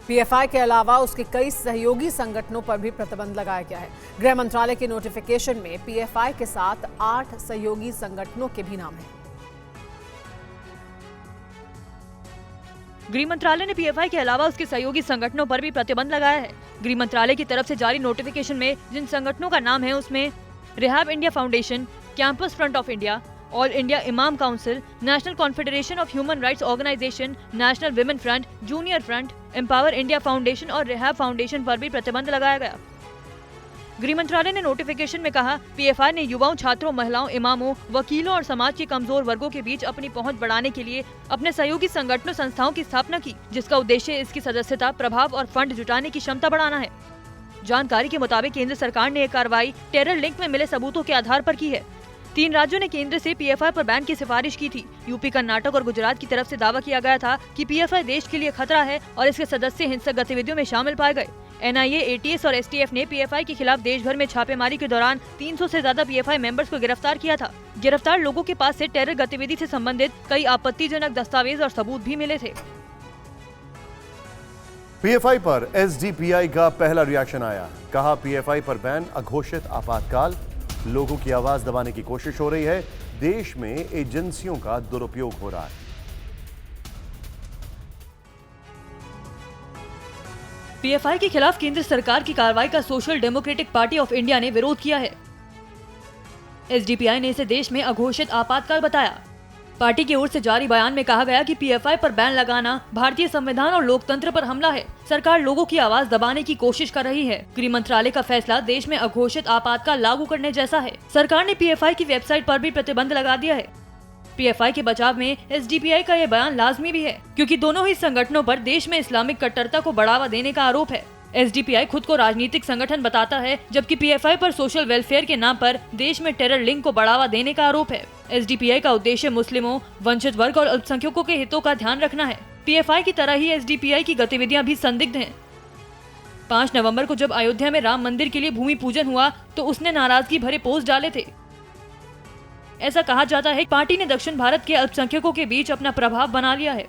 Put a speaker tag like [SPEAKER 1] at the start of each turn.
[SPEAKER 1] PFI के अलावा उसके कई सहयोगी संगठनों पर भी प्रतिबंध लगाया गया है। गृह मंत्रालय के नोटिफिकेशन में पीएफआई के साथ 8 सहयोगी संगठनों के भी नाम हैं।
[SPEAKER 2] गृह मंत्रालय ने पीएफआई के अलावा उसके सहयोगी संगठनों पर भी प्रतिबंध लगाया है। गृह मंत्रालय की तरफ से जारी नोटिफिकेशन में जिन संगठनों का नाम है उसमें Rehab India Foundation, Campus Front of India, All India Imam Council, National Confederation of Human Rights Organisation, National Women Front, Junior Front, Empower India Foundation और रिहैब फाउंडेशन पर भी प्रतिबंध लगाया गया। गृह मंत्रालय ने नोटिफिकेशन में कहा, पीएफआई ने युवाओं, छात्रों, महिलाओं, इमामों, वकीलों और समाज के कमजोर वर्गों के बीच अपनी पहुंच बढ़ाने के लिए अपने सहयोगी संगठनों संस्थाओं की स्थापना की, जिसका उद्देश्य इसकी सदस्यता, प्रभाव और फंड जुटाने की क्षमता बढ़ाना है। जानकारी के मुताबिक केंद्र सरकार ने यह कार्रवाई टेरर लिंक में मिले सबूतों के आधार पर की है। 3 राज्यों ने केंद्र से पीएफआई पर बैन की सिफारिश की थी। यूपी, कर्नाटक और गुजरात की तरफ से दावा किया गया था कि पीएफआई देश के लिए खतरा है और इसके सदस्य हिंसक गतिविधियों में शामिल पाए गए। एनआईए, एटीएस और एसटीएफ ने पीएफआई के खिलाफ देश भर में छापेमारी के दौरान 300 से ज्यादा पीएफआई मेंबर्स को गिरफ्तार किया था। गिरफ्तार लोगों के पास से टेरर गतिविधि से संबंधित कई आपत्तिजनक दस्तावेज और सबूत भी मिले थे।
[SPEAKER 3] पीएफआई पर एसडीपीआई का पहला रिएक्शन आया। कहा, पीएफआई पर बैन अघोषित आपातकाल, लोगों की आवाज दबाने की कोशिश हो रही है, देश में एजेंसियों का दुरुपयोग हो रहा है।
[SPEAKER 2] पीएफआई के खिलाफ केंद्र सरकार की कार्रवाई का social democratic party of India ने विरोध किया है। एसडीपीआई ने इसे देश में अघोषित आपातकाल बताया। पार्टी की ओर से जारी बयान में कहा गया कि पीएफआई पर बैन लगाना भारतीय संविधान और लोकतंत्र पर हमला है। सरकार लोगों की आवाज दबाने की कोशिश कर रही है। गृह मंत्रालय का फैसला देश में अघोषित आपातकाल लागू करने जैसा है। सरकार ने पीएफआई की वेबसाइट पर भी प्रतिबंध लगा दिया है। पीएफआई के बचाव में एसडीपीआई का यह बयान लाजमी भी है, क्योंकि दोनों ही संगठनों पर देश में इस्लामिक कट्टरता को बढ़ावा देने का आरोप है। एसडीपीआई खुद को राजनीतिक संगठन बताता है, जबकि पीएफआई पर सोशल वेलफेयर के नाम पर देश में टेरर लिंक को बढ़ावा देने का आरोप है। एसडीपीआई का उद्देश्य मुस्लिमों, वंचित वर्ग और अल्पसंख्यकों के हितों का ध्यान रखना है। पीएफआई की तरह ही एसडीपीआई की गतिविधियां भी संदिग्ध हैं। 5 नवंबर को जब अयोध्या में राम मंदिर के लिए भूमि पूजन हुआ तो उसने नाराजगी भरे पोस्ट डाले थे। ऐसा कहा जाता है कि पार्टी ने दक्षिण भारत के अल्पसंख्यकों के बीच अपना प्रभाव बना लिया है।